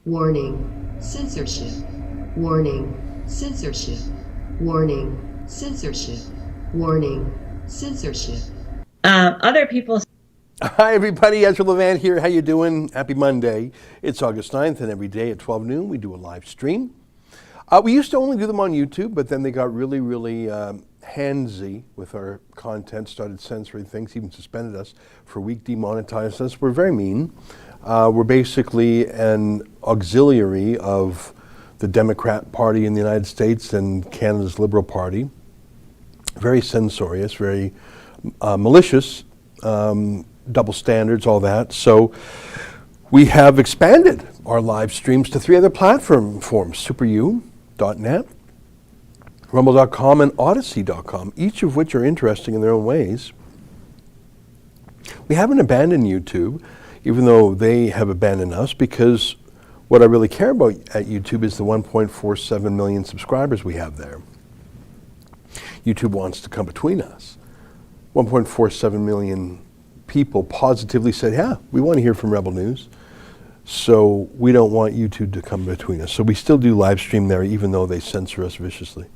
Warning, censorship. Warning, censorship. Warning, censorship. Warning, censorship. Other people. Hi everybody, Ezra Levant here. How you doing? Happy Monday. It's August 9th and every day at 12 noon we do a live stream. We used to only do them on YouTube, but then they got really handsy with our content, started censoring things, even suspended us for a week, demonetized us. We're very mean. We're basically an auxiliary of the Democrat Party in the United States and Canada's Liberal Party. Very censorious, very malicious, double standards, all that. So we have expanded our live streams to 3 other platforms, superu.net, rumble.com, and odyssey.com, each of which are interesting in their own ways. We haven't abandoned YouTube, even though they have abandoned us, because what I really care about at YouTube is the 1.47 million subscribers we have there. YouTube wants to come between us. 1.47 million people positively said, yeah, we want to hear from Rebel News. So we don't want YouTube to come between us. So we still do live stream there, even though they censor us viciously.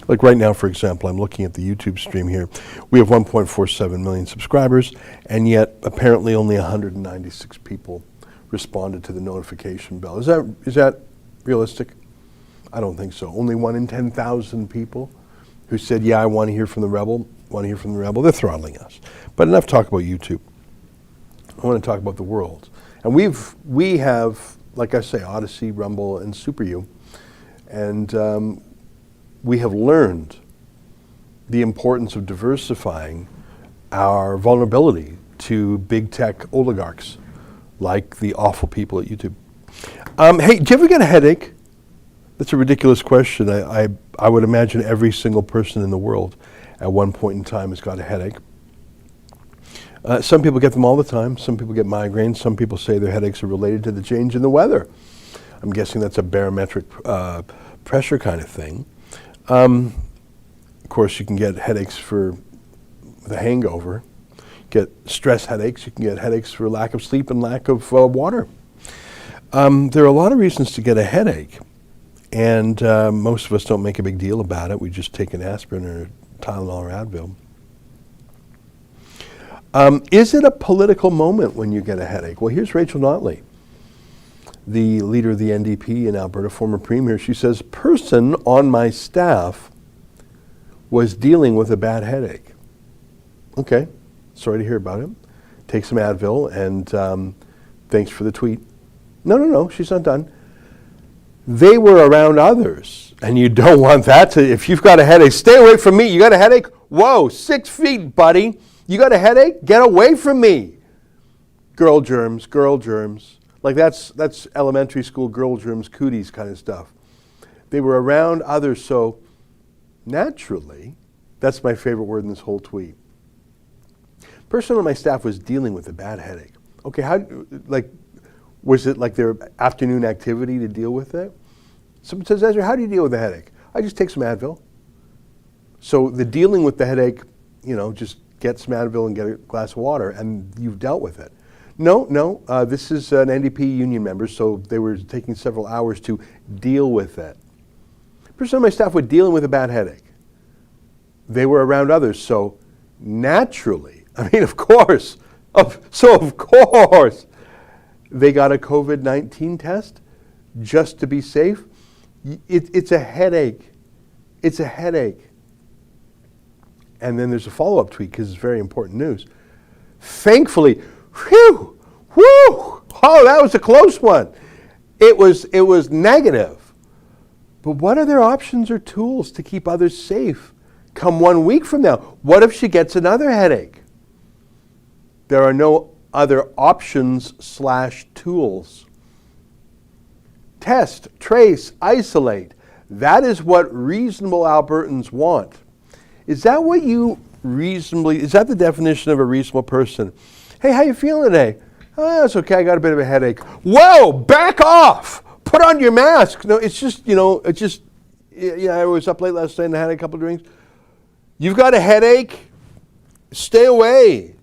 Like right now, for example, I'm looking at the YouTube stream here. We have 1.47 million subscribers, and yet apparently only 196 people responded to the notification bell. Is that realistic? I don't think so. Only 1 in 10,000 people who said, yeah, I want to hear from the Rebel, they're throttling us. But enough talk about YouTube. I want to talk about the world. And we have, like I say, Odyssey, Rumble, and SuperU. And we have learned the importance of diversifying our vulnerability to big tech oligarchs, like the awful people at YouTube. Hey, do you ever get a headache? That's a ridiculous question. I would imagine every single person in the world at one point in time has got a headache. Some people get them all the time. Some people get migraines. Some people say their headaches are related to the change in the weather. I'm guessing that's a barometric pressure kind of thing. Of course, you can get headaches for the hangover. Get stress headaches. You can get headaches for lack of sleep and lack of water. There are a lot of reasons to get a headache. And most of us don't make a big deal about it. We just take an aspirin or Tylenol or Advil. Is it a political moment when you get a headache? Well, here's Rachel Notley, the leader of the NDP in Alberta, former premier. She says, person on my staff was dealing with a bad headache. Okay, sorry to hear about it. Take some Advil, and thanks for the tweet. No, she's not done. They were around others, and you don't want that to, if you've got a headache, stay away from me. You got a headache? Whoa, 6 feet, buddy. You got a headache? Get away from me. Girl germs. Like that's elementary school girl germs, cooties kind of stuff. They were around others, so naturally, that's my favorite word in this whole tweet. Person on my staff was dealing with a bad headache. Okay, was it like their afternoon activity to deal with it? Someone says, Ezra, how do you deal with a headache? I just take some Advil. So the dealing with the headache, just get some Advil and get a glass of water, and you've dealt with it. No, this is an NDP union member, so they were taking several hours to deal with it. Person on my staff was dealing with a bad headache. They were around others, so naturally, of course, they got a COVID-19 test just to be safe. It's a headache. It's a headache. And then there's a follow-up tweet because it's very important news. Thankfully, oh, that was a close one. It was negative. But what are their options or tools to keep others safe come 1 week from now? What if she gets another headache? There are no other options/tools. Test, trace, isolate. That is what reasonable Albertans want. Is that the definition of a reasonable person? Hey, how you feeling today? Oh, it's okay, I got a bit of a headache. Whoa, back off! Put on your mask. No, it's just, I was up late last night and I had a couple of drinks. You've got a headache? Stay away.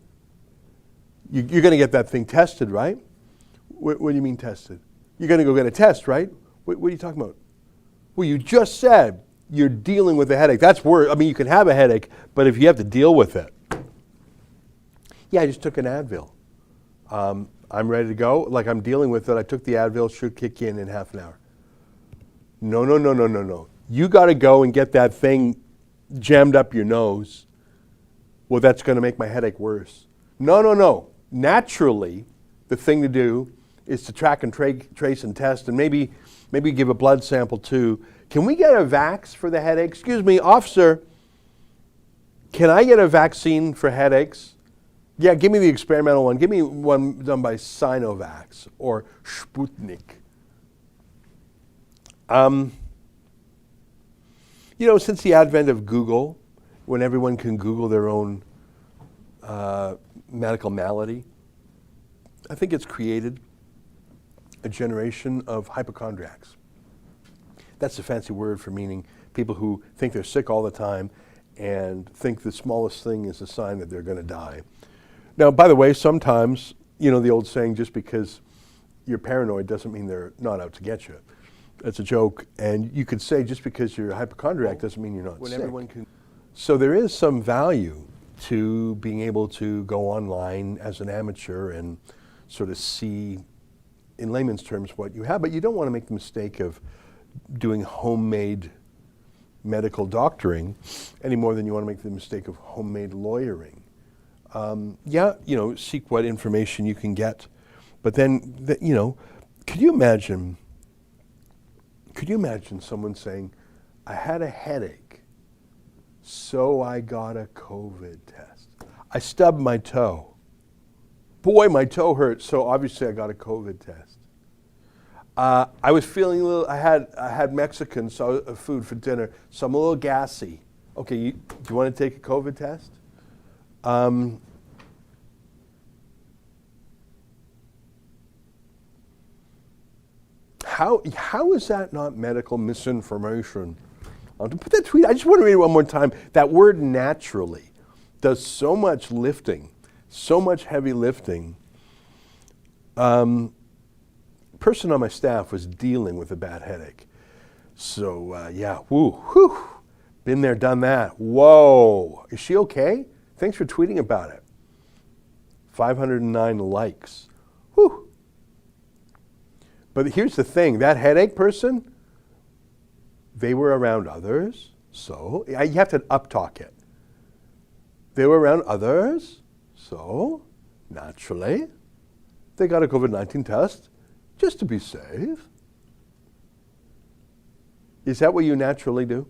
You're going to get that thing tested, right? What do you mean tested? You're going to go get a test, right? What are you talking about? Well, you just said you're dealing with a headache. That's worse. I mean, you can have a headache, but if you have to deal with it. Yeah, I just took an Advil. I'm ready to go. Like, I'm dealing with it. I took the Advil, should kick in half an hour. No, no, no, no, no, no. You got to go and get that thing jammed up your nose. Well, that's going to make my headache worse. No, no, no. Naturally, the thing to do is to track and trace and test, and maybe give a blood sample too. Can we get a vax for the headache? Excuse me, officer, can I get a vaccine for headaches? Yeah, give me the experimental one. Give me one done by Sinovac or Sputnik. You know, since the advent of Google, when everyone can Google their own medical malady, I think it's created a generation of hypochondriacs. That's a fancy word for meaning people who think they're sick all the time and think the smallest thing is a sign that they're going to die. Now, by the way, sometimes, you know, the old saying, just because you're paranoid doesn't mean they're not out to get you. That's a joke. And you could say just because you're a hypochondriac doesn't mean you're not sick. Everyone can. So there is some value to being able to go online as an amateur and sort of see, in layman's terms, what you have. But you don't want to make the mistake of doing homemade medical doctoring any more than you want to make the mistake of homemade lawyering. Yeah, you know, seek what information you can get. But then, you know, could you imagine someone saying, I had a headache, so I got a COVID test. I stubbed my toe. Boy, my toe hurt, so obviously I got a COVID test. I was feeling a little, I had Mexican food for dinner, so I'm a little gassy. Okay, do you want to take a COVID test? How is that not medical misinformation? I'll put that tweet. I just want to read it one more time. That word naturally does so much lifting, so much heavy lifting. Person on my staff was dealing with a bad headache. So yeah, whew, been there, done that. Whoa, is she okay? Thanks for tweeting about it. 509 likes. Whew. But here's the thing, that headache person, they were around others, so you have to up-talk it. They were around others, so naturally, they got a COVID-19 test just to be safe. Is that what you naturally do?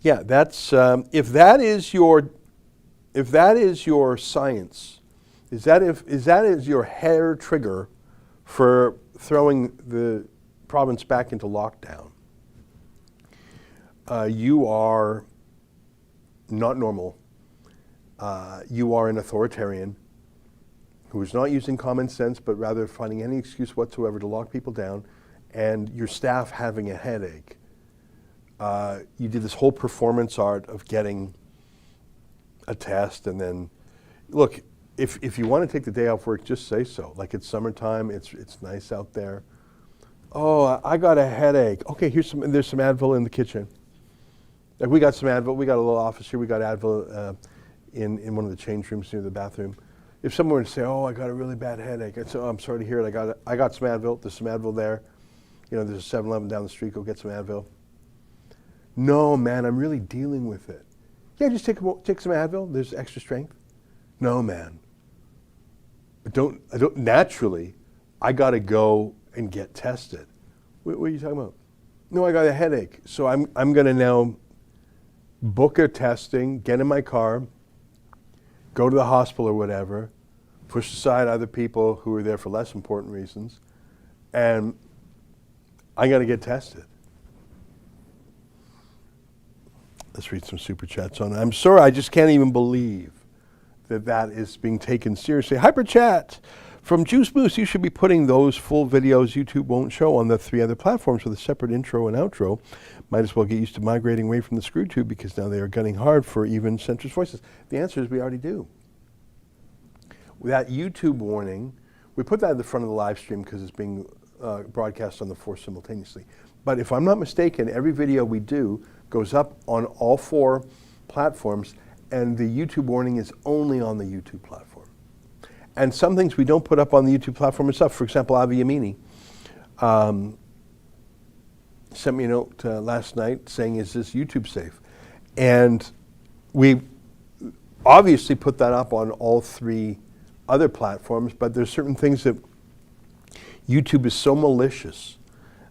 Yeah, that's, if that is your science, is that is your hair trigger for throwing the province back into lockdown, you are not normal. You are an authoritarian who is not using common sense, but rather finding any excuse whatsoever to lock people down, and your staff having a headache. You did this whole performance art of getting a test, and then, look, if you want to take the day off work, just say so. Like, it's summertime, it's nice out there. Oh, I got a headache. Okay, there's some Advil in the kitchen. Like, we got some Advil. We got a little office here. We got Advil in one of the change rooms near the bathroom. If someone were to say, "Oh, I got a really bad headache," I'd say, "Oh, I'm sorry to hear it. I got some Advil. There's some Advil there. You know, there's a 7-Eleven down the street. Go get some Advil." No, man, I'm really dealing with it. Yeah, just take some Advil. There's extra strength. No, man. I don't naturally, I got to go and get tested. What are you talking about? No, I got a headache. So I'm going to now book a testing, get in my car, go to the hospital or whatever, push aside other people who are there for less important reasons, and I got to get tested. Let's read some super chats on it. I'm sorry, I just can't even believe that is being taken seriously. Hyper chat from Juice Moose. You should be putting those full videos YouTube won't show on the 3 other platforms with a separate intro and outro. Might as well get used to migrating away from the screw tube because now they are gunning hard for even centrist voices. The answer is we already do. That YouTube warning, we put that at the front of the live stream because it's being broadcast on the 4 simultaneously. But if I'm not mistaken, every video we do goes up on all 4 platforms, and the YouTube warning is only on the YouTube platform. And some things we don't put up on the YouTube platform itself. For example, Avi Yamini sent me a note last night saying, is this YouTube safe? And we obviously put that up on all 3 other platforms, but there's certain things that YouTube is so malicious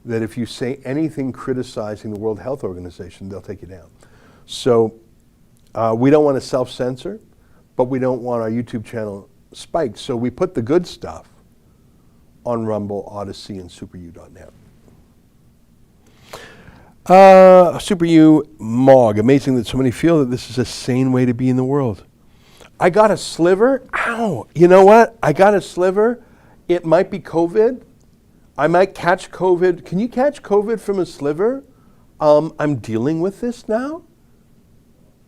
that if you say anything criticizing the World Health Organization, they'll take you down. So we don't want to self-censor, but we don't want our YouTube channel spiked. So we put the good stuff on Rumble, Odyssey, and SuperU.net. SuperU Mog, amazing that so many feel that this is a sane way to be in the world. I got a sliver. Ow. You know what? I got a sliver. It might be COVID. I might catch COVID. Can you catch COVID from a sliver? I'm dealing with this now.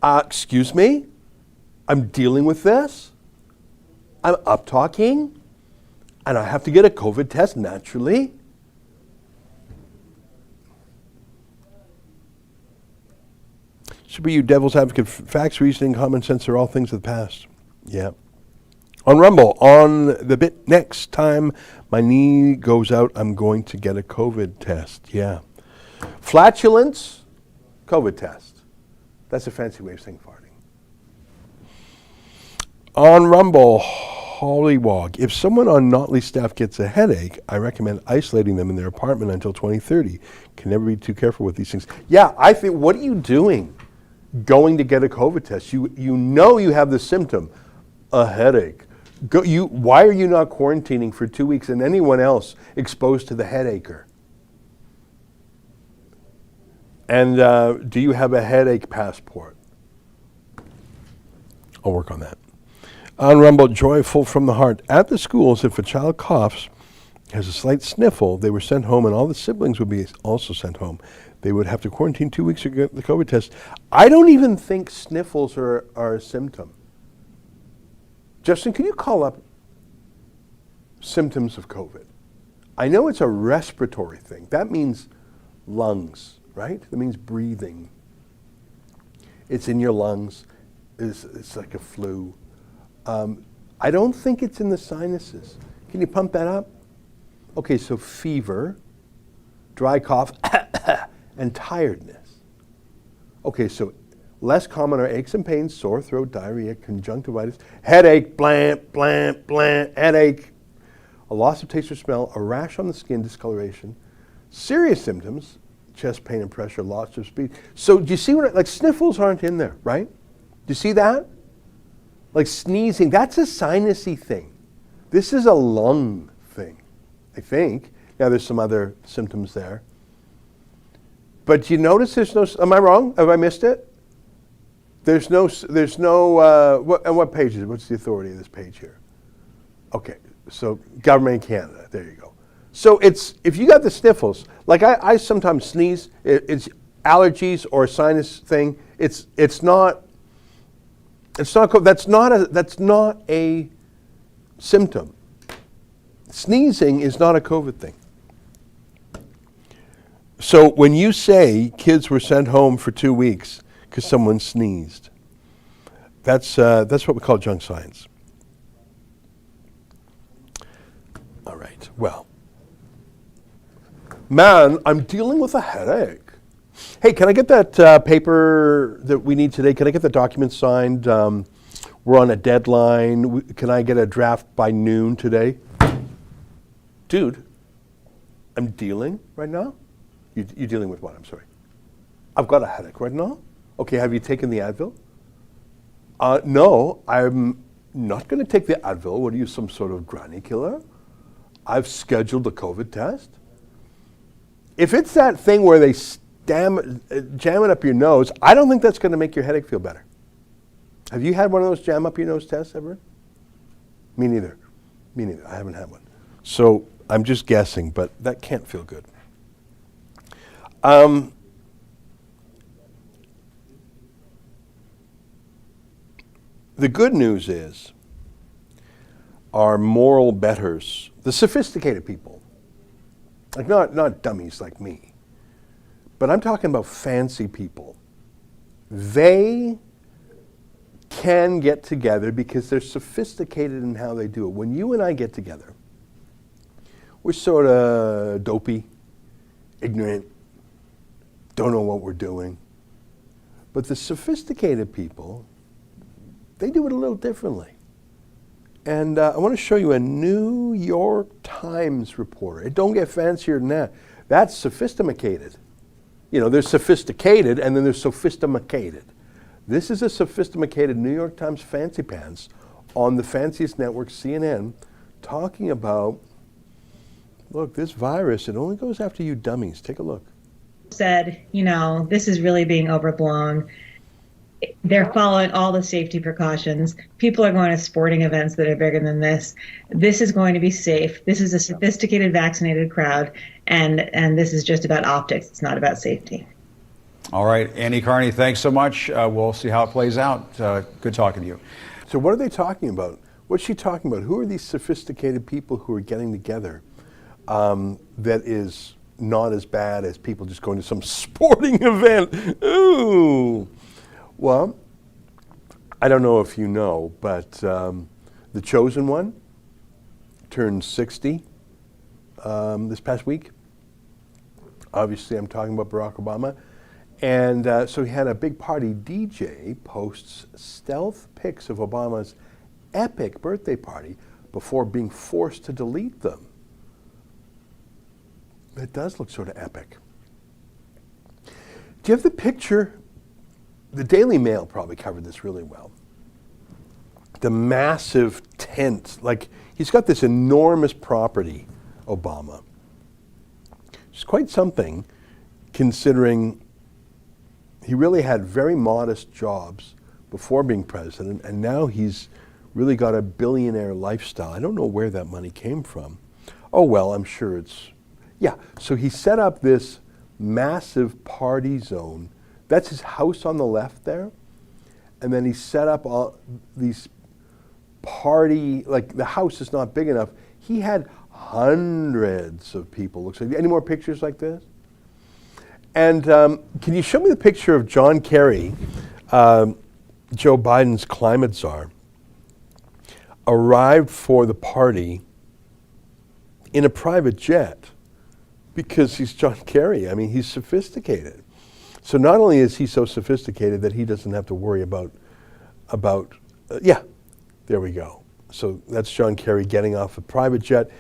Excuse me? I'm dealing with this. I'm up talking. And I have to get a COVID test naturally. Super you devil's advocate. Facts, reasoning, common sense are all things of the past. Yeah. On Rumble, on the bit next time my knee goes out, I'm going to get a COVID test. Yeah. Flatulence, COVID test. That's a fancy way of saying farting. On Rumble, Hollywog. If someone on Notley staff gets a headache, I recommend isolating them in their apartment until 2030. Can never be too careful with these things. Yeah, I think, what are you doing going to get a COVID test? You know you have the symptom, a headache. Why are you not quarantining for 2 weeks and anyone else exposed to the headacher? And do you have a headache passport? I'll work on that. On Rumble, joyful from the heart. At the schools, if a child coughs, has a slight sniffle, they were sent home, and all the siblings would be also sent home. They would have to quarantine 2 weeks to get the COVID test. I don't even think sniffles are a symptom. Justin, can you call up symptoms of COVID? I know it's a respiratory thing. That means lungs, right? That means breathing. It's in your lungs. It's like a flu. I don't think it's in the sinuses. Can you pump that up? Okay, so fever, dry cough, and tiredness. Okay, so less common are aches and pains, sore throat, diarrhea, conjunctivitis, headache, blant, headache, a loss of taste or smell, a rash on the skin, discoloration, serious symptoms, chest pain and pressure, loss of speed. So do you see what, like sniffles aren't in there, right? Do you see that? Like sneezing, that's a sinusy thing. This is a lung thing, I think. Now there's some other symptoms there. But you notice there's no, am I wrong? Have I missed it? There's no, and what page is it? What's the authority of this page here? Okay, so Government of Canada, there you go. So it's, if you got the sniffles, like I sometimes sneeze, it's allergies or a sinus thing, that's not a symptom. Sneezing is not a COVID thing. So when you say kids were sent home for 2 weeks because someone sneezed, that's what we call junk science. All right, well. Man, I'm dealing with a headache. Hey, can I get that paper that we need today? Can I get the document signed? We're on a deadline. Can I get a draft by noon today? Dude, I'm dealing right now? You dealing with what? I'm sorry. I've got a headache right now. Okay, have you taken the Advil? No, I'm not going to take the Advil. What are you, some sort of granny killer? I've scheduled a COVID test. If it's that thing where they jam it up your nose, I don't think that's going to make your headache feel better. Have you had one of those jam up your nose tests ever? Me neither. Me neither. I haven't had one. So I'm just guessing, but that can't feel good. The good news is are moral betters, the sophisticated people, like not dummies like me, but I'm talking about fancy people. They can get together because they're sophisticated in how they do it. When you and I get together, we're sort of dopey, ignorant, don't know what we're doing. But the sophisticated people, they do it a little differently. And I want to show you a New York Times reporter. It don't get fancier than that. That's sophisticated. You know, there's sophisticated and then there's sophisticated. This is a sophisticated New York Times fancy pants on the fanciest network, CNN, talking about, look, this virus, it only goes after you dummies. Take a look. Said, this is really being overblown. They're following all the safety precautions. People are going to sporting events that are bigger than this. This is going to be safe. This is a sophisticated, vaccinated crowd, and this is just about optics. It's not about safety. All right, Annie Carney, thanks so much. We'll see how it plays out. Good talking to you. So what are they talking about? What's she talking about? Who are these sophisticated people who are getting together that is not as bad as people just going to some sporting event? Ooh. Well, I don't know if you know, but the chosen one turned 60 this past week. Obviously, I'm talking about Barack Obama. And so he had a big party. DJ posts stealth pics of Obama's epic birthday party before being forced to delete them. It does look sort of epic. Do you have the picture? The Daily Mail probably covered this really well. The massive tent, like he's got this enormous property, Obama. It's quite something considering he really had very modest jobs before being president, and now he's really got a billionaire lifestyle. I don't know where that money came from. Oh, well, I'm sure it's, yeah. So he set up this massive party zone. That's his house on the left there. And then he set up all these party, like the house is not big enough. He had hundreds of people. Looks like, any more pictures like this? And can you show me the picture of John Kerry, Joe Biden's climate czar, arrived for the party in a private jet because he's John Kerry. I mean, he's sophisticated. So not only is he so sophisticated that he doesn't have to worry about yeah, there we go. So that's John Kerry getting off a private jet.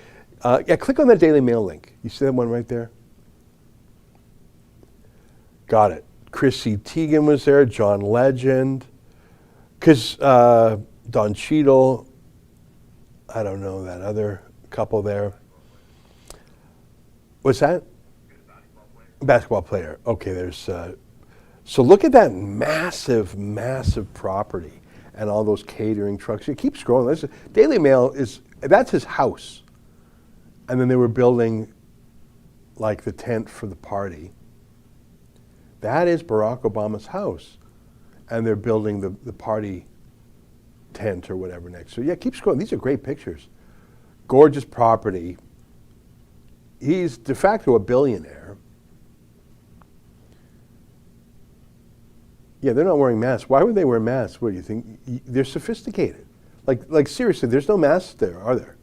Yeah, click on that Daily Mail link. You see that one right there? Got it. Chrissy Teigen was there, John Legend, because Don Cheadle, I don't know, that other couple there. What's that? Basketball player. Okay, there's, so look at that massive, massive property and all those catering trucks. You keep scrolling. Daily Mail that's his house. And then they were building like the tent for the party. That is Barack Obama's house. And they're building the party tent or whatever next. So yeah, keep scrolling. These are great pictures. Gorgeous property. He's de facto a billionaire. Yeah, they're not wearing masks. Why would they wear masks? What do you think? They're sophisticated. Like seriously, there's no masks there, are there?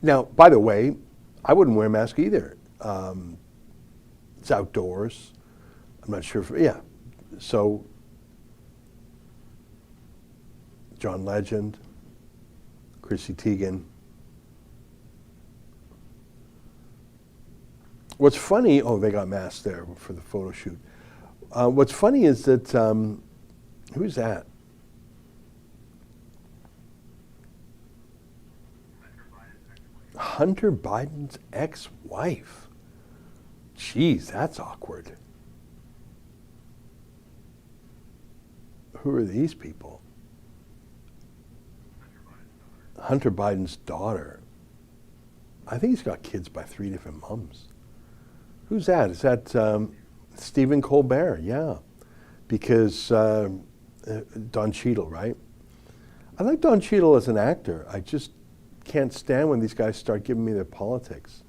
Now, by the way, I wouldn't wear a mask either. It's outdoors. I'm not sure if, yeah. So, John Legend, Chrissy Teigen. What's funny, oh, they got masks there for the photo shoot. What's funny is that, who's that? Hunter Biden's ex-wife. Jeez, that's awkward. Who are these people? Hunter Biden's daughter. I think he's got kids by 3 different moms. Who's that? Is that Stephen Colbert? Yeah, because Don Cheadle, right? I like Don Cheadle as an actor. I just can't stand when these guys start giving me their politics.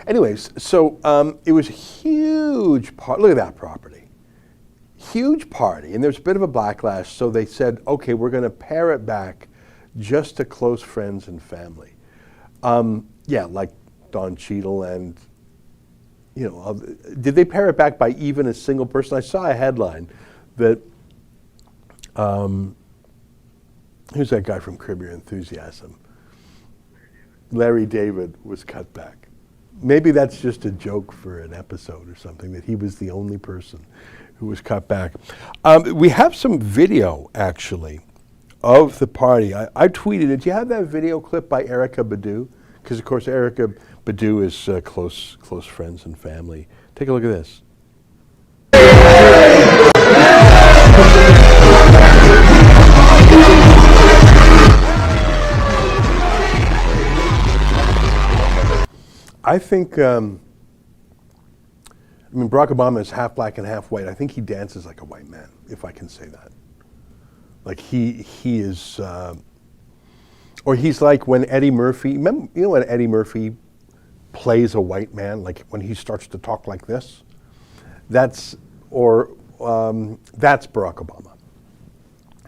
Anyways, so it was a huge part. Look at that property. Huge party. And there's a bit of a backlash. So they said, okay, we're going to pare it back just to close friends and family. Yeah, like Don Cheadle and, did they pare it back by even a single person? I saw a headline that, who's that guy from Curb Your Enthusiasm? Larry David was cut back. Maybe that's just a joke for an episode or something, that he was the only person who was cut back. We have some video, actually, of the party. I tweeted it. Do you have that video clip by Erykah Badu? Because, of course, Erykah Badu is close friends and family. Take a look at this. I think, Barack Obama is half black and half white. I think he dances like a white man, if I can say that. Like he is, or he's like when Eddie Murphy, remember, when Eddie Murphy plays a white man, like when he starts to talk like this? That's Barack Obama.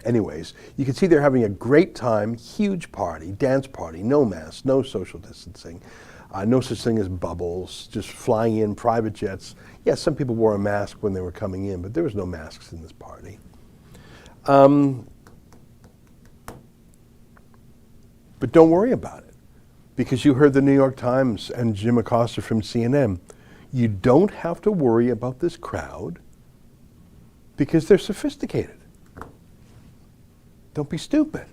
Anyways, you can see they're having a great time, huge party, dance party, no mask, no social distancing. No such thing as bubbles, just flying in private jets. Yes, some people wore a mask when they were coming in, but there was no masks in this party. But don't worry about it, because you heard the New York Times and Jim Acosta from CNN. You don't have to worry about this crowd because they're sophisticated. Don't be stupid.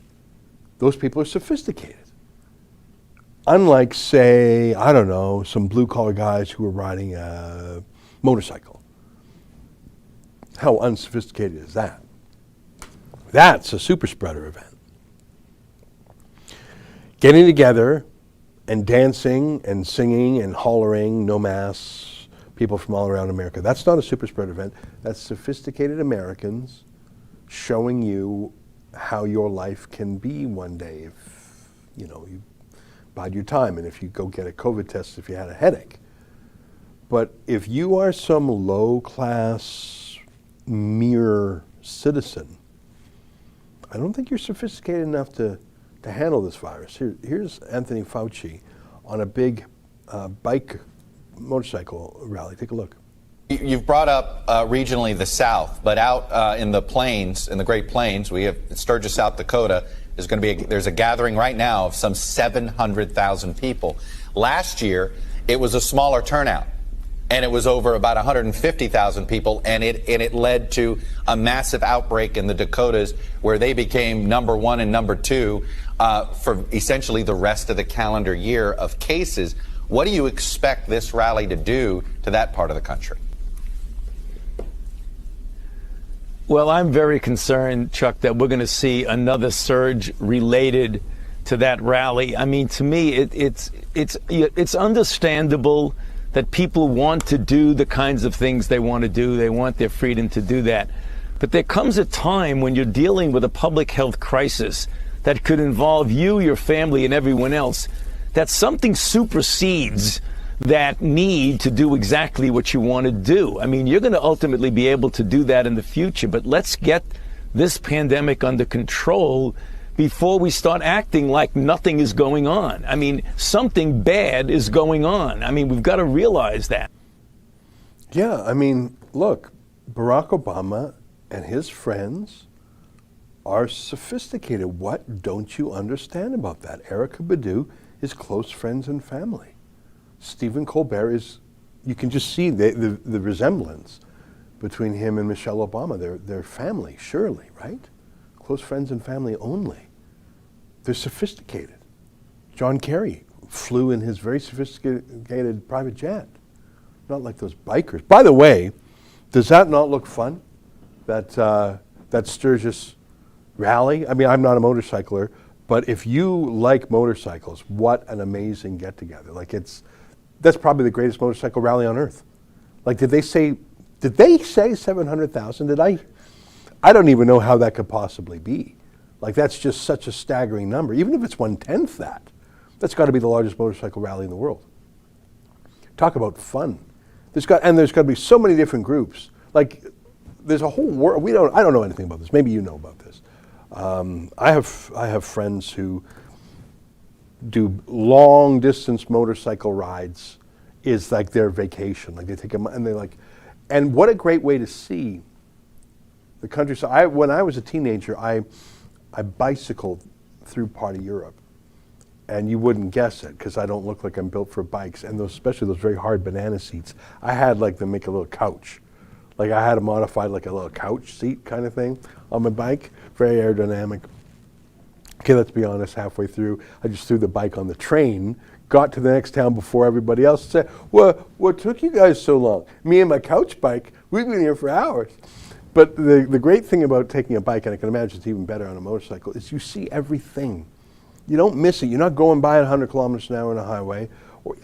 Those people are sophisticated. Unlike, say, I don't know, some blue-collar guys who are riding a motorcycle. How unsophisticated is that? That's a super spreader event. Getting together and dancing and singing and hollering, no masks, people from all around America. That's not a super spreader event. That's sophisticated Americans showing you how your life can be one day if, you bide your time, and if you go get a COVID test if you had a headache. But if you are some low-class, mere citizen, I don't think you're sophisticated enough to handle this virus. Here's Anthony Fauci on a big motorcycle rally. Take a look. You've brought up regionally the South, but out in the plains, in the Great Plains, we have Sturgis, South Dakota. There's a gathering right now of some 700,000 people. Last year, it was a smaller turnout, and it was over about 150,000 people, and it led to a massive outbreak in the Dakotas, where they became number one and number two for essentially the rest of the calendar year of cases. What do you expect this rally to do to that part of the country? Well, I'm very concerned, Chuck, that we're going to see another surge related to that rally. I mean, to me, it's understandable that people want to do the kinds of things they want to do. They want their freedom to do that. But there comes a time when you're dealing with a public health crisis that could involve you, your family, and everyone else, that something supersedes that need to do exactly what you want to do. I mean, you're going to ultimately be able to do that in the future, but let's get this pandemic under control before we start acting like nothing is going on. I mean, something bad is going on. I mean, we've got to realize that. Yeah, I mean, look, Barack Obama and his friends are sophisticated. What don't you understand about that? Erykah Badu is close friends and family. Stephen Colbert is, you can just see the resemblance between him and Michelle Obama. They're family, surely, right? Close friends and family only. They're sophisticated. John Kerry flew in his very sophisticated private jet. Not like those bikers. By the way, does that not look fun? That Sturgis rally? I mean, I'm not a motorcycler, but if you like motorcycles, what an amazing get-together. Like that's probably the greatest motorcycle rally on earth. Like, did they say 700,000? I don't even know how that could possibly be. Like, that's just such a staggering number. Even if it's 1/10 that, that's got to be the largest motorcycle rally in the world. Talk about fun. There's got to be so many different groups. Like, there's a whole world. I don't know anything about this. Maybe you know about this. I have friends who do long distance motorcycle rides. Is like their vacation. Like, they take them and they like, and what a great way to see the countryside. When I was a teenager, I bicycled through part of Europe, and you wouldn't guess it because I don't look like I'm built for bikes, and especially those very hard banana seats. I had like them make a little couch. Like, I had a modified like a little couch seat kind of thing on my bike, very aerodynamic. Okay, let's be honest, halfway through, I just threw the bike on the train, got to the next town before everybody else, and said, well, what took you guys so long? Me and my couch bike, we've been here for hours. But the great thing about taking a bike, and I can imagine it's even better on a motorcycle, is you see everything. You don't miss it. You're not going by at 100 kilometers an hour on a highway.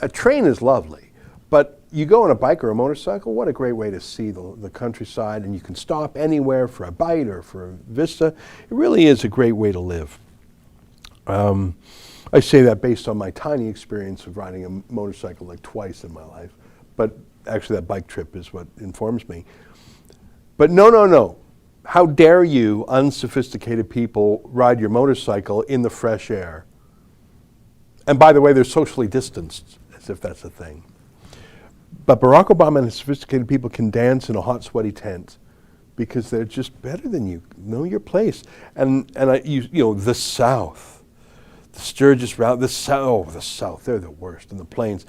A train is lovely, but you go on a bike or a motorcycle, what a great way to see the countryside, and you can stop anywhere for a bite or for a vista. It really is a great way to live. I say that based on my tiny experience of riding a motorcycle like twice in my life, but actually that bike trip is what informs me. But no. How dare you, unsophisticated people, ride your motorcycle in the fresh air? And by the way, they're socially distanced, as if that's a thing. But Barack Obama and sophisticated people can dance in a hot, sweaty tent because they're just better than you. Know your place. And you know, the South, the Sturgis route, the South, they're the worst, and the plains.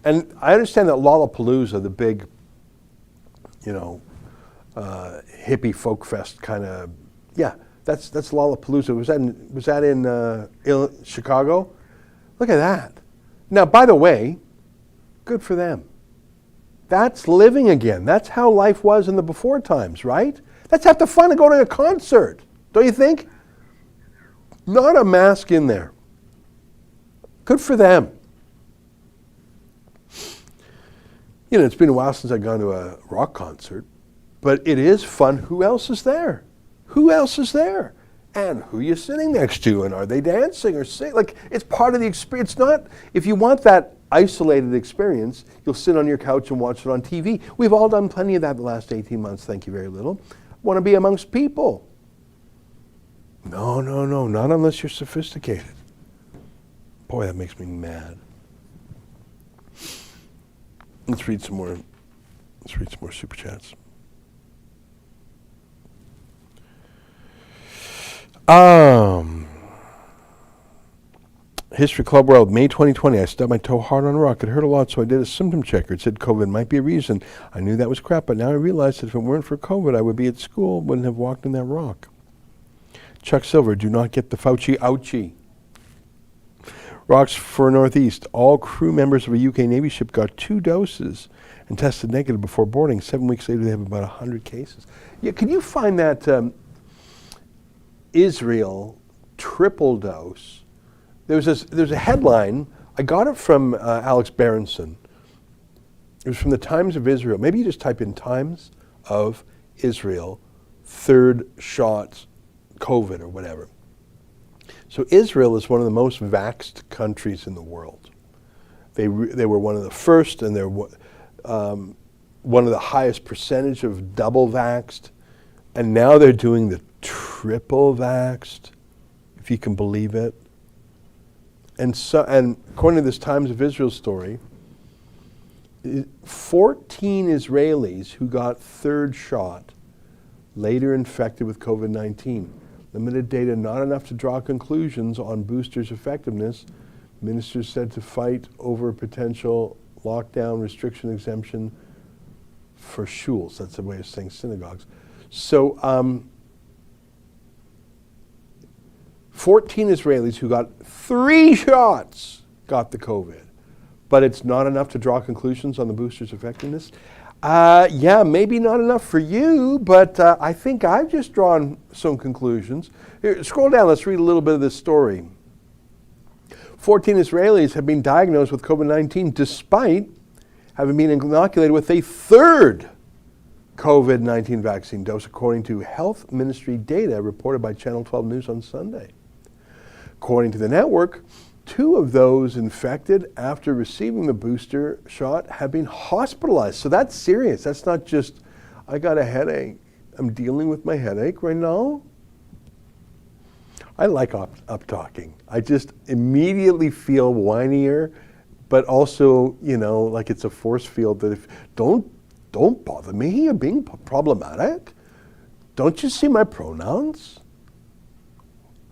And I understand that Lollapalooza, the big, you know, hippie folk fest kind of, yeah, that's Lollapalooza. Was that in Chicago? Look at that. Now, by the way, good for them. That's living again. That's how life was in the before times, right? That's half the fun of going to a concert, don't you think? Not a mask in there. Good for them. You know, it's been a while since I've gone to a rock concert, but it is fun. Who else is there? Who else is there? And who are you sitting next to? And are they dancing or singing? Like, it's part of the experience. Not, if you want that isolated experience, you'll sit on your couch and watch it on TV. We've all done plenty of that the last 18 months, thank you very little. Want to be amongst people. No, not unless you're sophisticated. Boy, that makes me mad. Let's read some more super chats. History Club World, May 2020. I stubbed my toe hard on a rock. It hurt a lot, so I did a symptom checker. It said COVID might be a reason. I knew that was crap, but now I realized that if it weren't for COVID, I would be at school, wouldn't have walked in that rock. Chuck Silver, do not get the Fauci ouchie. Rocks for Northeast. All crew members of a UK Navy ship got 2 doses and tested negative before boarding. 7 weeks later, they have about 100 cases. Yeah, can you find that Israel triple dose? There's a headline. I got it from Alex Berenson. It was from the Times of Israel. Maybe you just type in Times of Israel, 3rd shot COVID or whatever. So Israel is one of the most vaxxed countries in the world. They were one of the first, and they're one of the highest percentage of double vaxxed. And now they're doing the triple vaxxed, if you can believe it. And according to this Times of Israel story, 14 Israelis who got 3rd shot later infected with COVID-19. Limited data, not enough to draw conclusions on boosters' effectiveness. Ministers said to fight over potential lockdown restriction exemption for shuls. That's a way of saying synagogues. So 14 Israelis who got 3 shots got the COVID, but it's not enough to draw conclusions on the booster's effectiveness. Yeah, maybe not enough for you, but I think I've just drawn some conclusions. Here, scroll down, let's read a little bit of this story. 14 Israelis have been diagnosed with COVID-19 despite having been inoculated with a 3rd COVID-19 vaccine dose, according to Health Ministry data reported by Channel 12 News on Sunday. According to the network, 2 of those infected after receiving the booster shot have been hospitalized. So that's serious. That's not just, I got a headache. I'm dealing with my headache right now. I like up talking. I just immediately feel whinier, but also, you know, like it's a force field that if, don't bother me. You're being problematic. Don't you see my pronouns?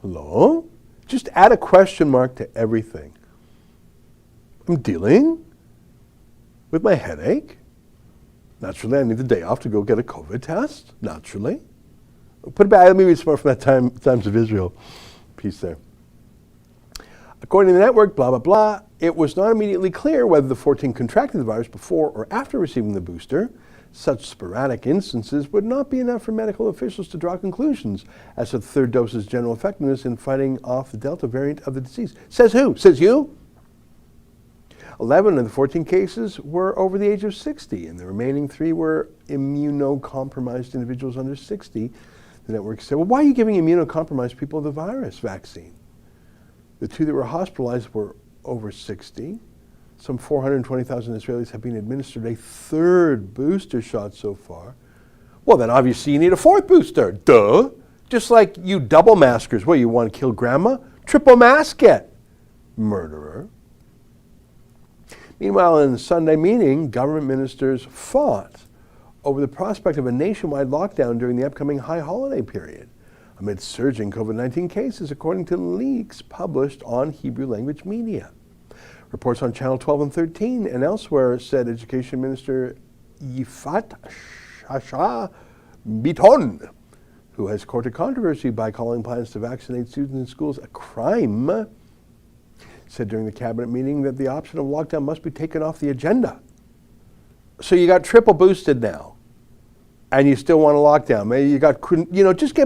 Hello? Just add a question mark to everything. I'm dealing with my headache. Naturally, I need the day off to go get a COVID test. Naturally. Put it back. Let me read some more from that Times of Israel piece there. According to the network, blah, blah, blah, it was not immediately clear whether the 14 contracted the virus before or after receiving the booster. Such sporadic instances would not be enough for medical officials to draw conclusions as to the third dose's general effectiveness in fighting off the Delta variant of the disease. Says who? Says you? 11 of the 14 cases were over the age of 60, and the remaining 3 were immunocompromised individuals under 60. The network said, well, why are you giving immunocompromised people the virus vaccine? The 2 that were hospitalized were over 60. Some 420,000 Israelis have been administered a third booster shot so far. Well, then obviously you need a 4th booster. Duh. Just like you double maskers. What, you want to kill grandma? Triple mask it, murderer. Meanwhile, in the Sunday meeting, government ministers fought over the prospect of a nationwide lockdown during the upcoming high holiday period, amid surging COVID-19 cases, according to leaks published on Hebrew language media. Reports on Channel 12 and 13 and elsewhere said Education Minister Yifat Shasha Biton, who has courted controversy by calling plans to vaccinate students in schools a crime, said during the cabinet meeting that the option of lockdown must be taken off the agenda. So you got triple boosted now, and you still want a lockdown. Maybe you got, you know, just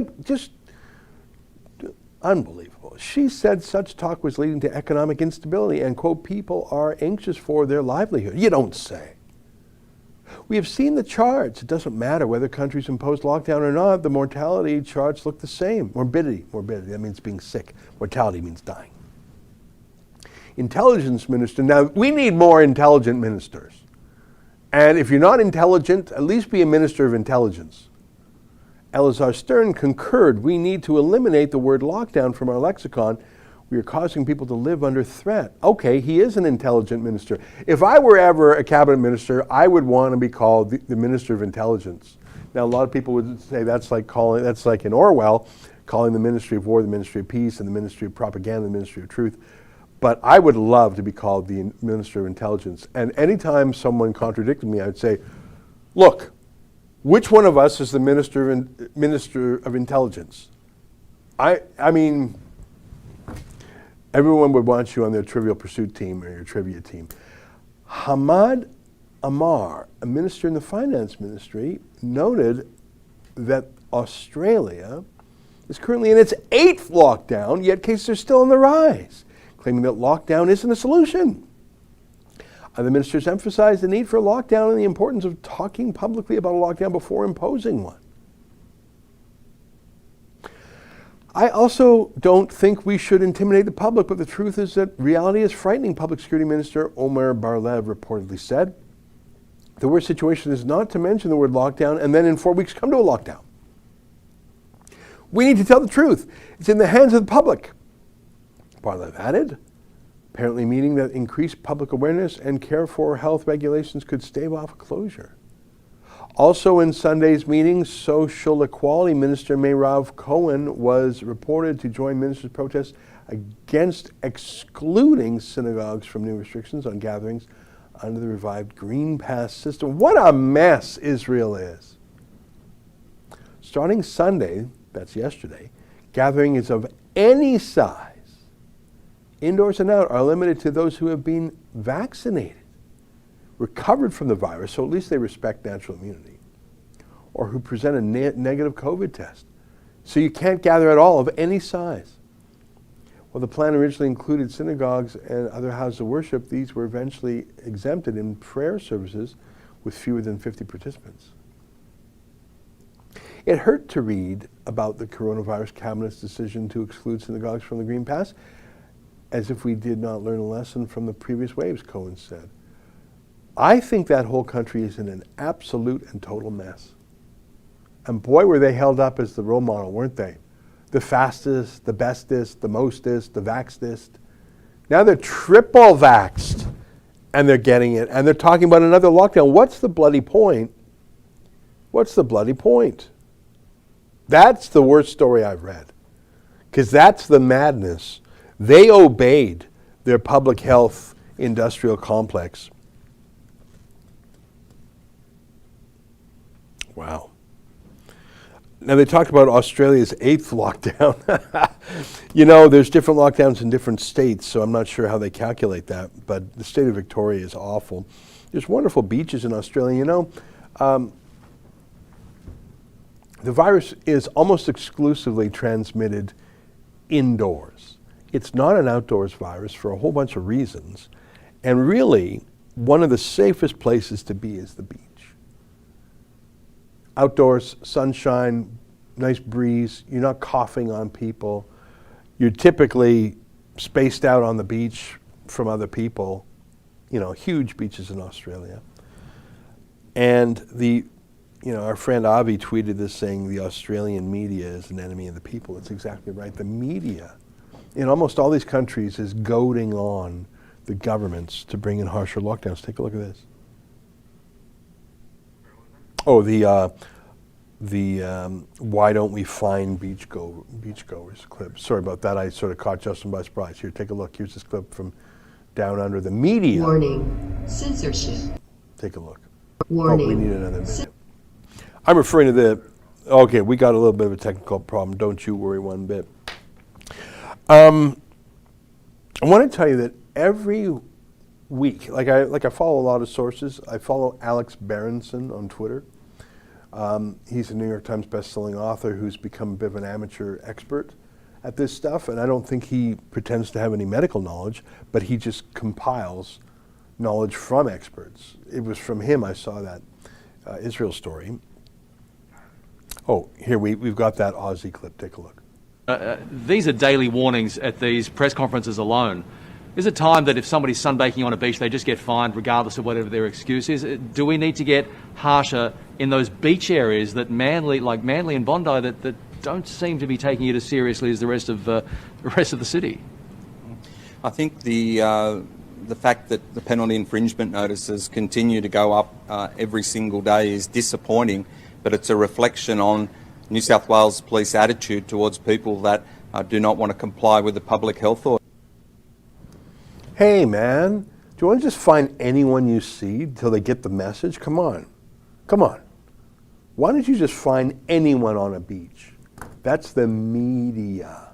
unbelievable. She said such talk was leading to economic instability and, quote, people are anxious for their livelihood. You don't say. We have seen the charts. It doesn't matter whether countries impose lockdown or not. The mortality charts look the same. Morbidity, that means being sick. Mortality means dying. Intelligence minister. Now, we need more intelligent ministers. And if you're not intelligent, at least be a minister of intelligence. Elazar Stern concurred, we need to eliminate the word lockdown from our lexicon. We are causing people to live under threat. Okay, he is an intelligent minister. If I were ever a cabinet minister, I would want to be called the Minister of Intelligence. Now, a lot of people would say that's like in Orwell, calling the Ministry of War the Ministry of Peace and the Ministry of Propaganda the Ministry of Truth. But I would love to be called the Minister of Intelligence. And anytime someone contradicted me, I would say, look, which one of us is the Minister of Intelligence? I mean, everyone would want you on their Trivial Pursuit team or your trivia team. Hamad Amar, a minister in the finance ministry, noted that Australia is currently in its 8th lockdown, yet cases are still on the rise, claiming that lockdown isn't a solution. The ministers emphasized the need for a lockdown and the importance of talking publicly about a lockdown before imposing one. I also don't think we should intimidate the public, but the truth is that reality is frightening, Public Security Minister Omer Bar-Lev reportedly said. The worst situation is not to mention the word lockdown and then in 4 weeks come to a lockdown. We need to tell the truth. It's in the hands of the public. Bar-Lev added, apparently meaning that increased public awareness and care for health regulations could stave off a closure. Also in Sunday's meeting, Social Equality Minister Meirav Cohen was reported to join ministers' protests against excluding synagogues from new restrictions on gatherings under the revived Green Pass system. What a mess Israel is. Starting Sunday, that's yesterday, gatherings of any size, indoors and out, are limited to those who have been vaccinated, recovered from the virus, so at least they respect natural immunity, or who present a negative COVID test. So you can't gather at all of any size. Well, the plan originally included synagogues and other houses of worship. These were eventually exempted in prayer services with fewer than 50 participants. It hurt to read about the coronavirus cabinet's decision to exclude synagogues from the Green Pass, as if we did not learn a lesson from the previous waves, Cohen said. I think that whole country is in an absolute and total mess. And boy, were they held up as the role model, weren't they? The fastest, the bestest, the mostest, the vaxedest. Now they're triple vaxxed, and they're getting it, and they're talking about another lockdown. What's the bloody point? What's the bloody point? That's the worst story I've read, because that's the madness. They obeyed their public health industrial complex. Wow. Now, they talked about Australia's 8th lockdown. You know, there's different lockdowns in different states, so I'm not sure how they calculate that, but the state of Victoria is awful. There's wonderful beaches in Australia. You know, the virus is almost exclusively transmitted indoors. It's not an outdoors virus for a whole bunch of reasons. And really, one of the safest places to be is the beach. Outdoors, sunshine, nice breeze, you're not coughing on people. You're typically spaced out on the beach from other people. You know, huge beaches in Australia. And our friend Avi tweeted this saying the Australian media is an enemy of the people. It's exactly right. The media in almost all these countries is goading on the governments to bring in harsher lockdowns. Take a look at this. Oh, the why don't we find beachgoers clip. Sorry about that. I sort of caught Justin by surprise. Here, take a look. Here's this clip from Down Under. The media. Warning. Censorship. Take a look. Warning. Oh, we need another minute. I'm referring to the. Okay, we got a little bit of a technical problem. Don't you worry one bit. I want to tell you that every week, like I follow a lot of sources. I follow Alex Berenson on Twitter. He's a New York Times bestselling author who's become a bit of an amateur expert at this stuff, and I don't think he pretends to have any medical knowledge, but he just compiles knowledge from experts. It was from him I saw that Israel story. Oh, here we've got that Aussie clip. Take a look. These are daily warnings at these press conferences alone. Is it time that if somebody's sunbaking on a beach, they just get fined regardless of whatever their excuse is? Do we need to get harsher in those beach areas that Manly and Bondi, that don't seem to be taking it as seriously as the rest of the city? I think the fact that the penalty infringement notices continue to go up every single day is disappointing, but it's a reflection on New South Wales Police attitude towards people that do not want to comply with the public health order. Hey man, do you want to just find anyone you see till they get the message? Come on. Why don't you just find anyone on a beach? That's the media.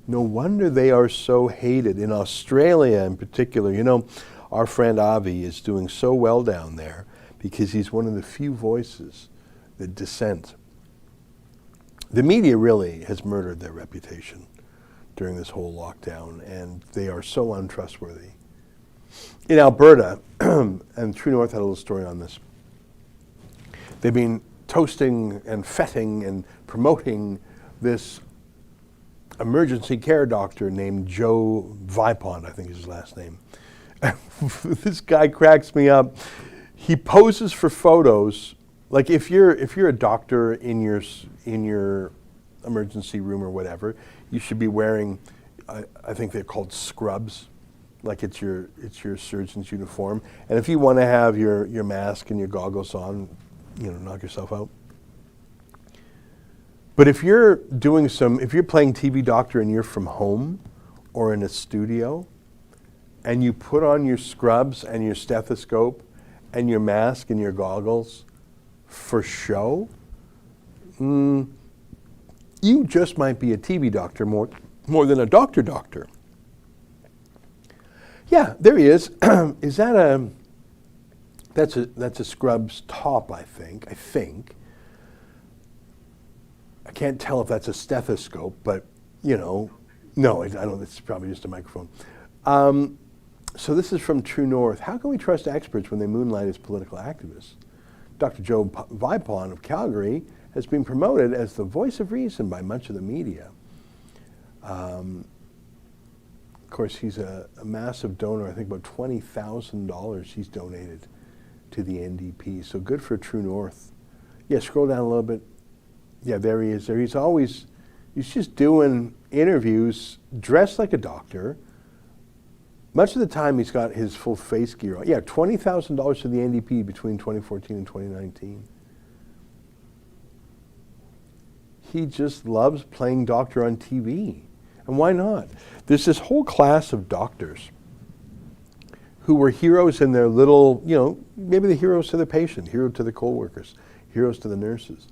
No wonder they are so hated. In Australia in particular, you know, our friend Avi is doing so well down there because he's one of the few voices that dissent. The media really has murdered their reputation during this whole lockdown, and they are so untrustworthy. In Alberta, and True North had a little story on this, they've been toasting and feting and promoting this emergency care doctor named Joe Vipond, I think is his last name. This guy cracks me up. He poses for photos. Like if you're a doctor in your emergency room or whatever, you should be wearing, I think they're called scrubs, like it's your surgeon's uniform. And if you want to have your mask and your goggles on, you know, knock yourself out. But if you're playing TV doctor and you're from home or in a studio, and you put on your scrubs and your stethoscope and your mask and your goggles for show, you just might be a TV doctor more than a doctor. Yeah, there he is. Is that that's a scrubs top, I think. I can't tell if that's a stethoscope, but you know, no, I don't. It's probably just a microphone. So this is from True North. How can we trust experts when they moonlight as political activists? Dr. Joe Vipond of Calgary has been promoted as the voice of reason by much of the media. Of course, he's a massive donor. I think about $20,000 he's donated to the NDP. So good for True North. Yeah, scroll down a little bit. Yeah, there he is. There he's just doing interviews dressed like a doctor. Much of the time he's got his full face gear on. Yeah, $20,000 to the NDP between 2014 and 2019. He just loves playing doctor on TV. And why not? There's this whole class of doctors who were heroes in their little, maybe the heroes to the patient, hero to the co-workers, heroes to the nurses.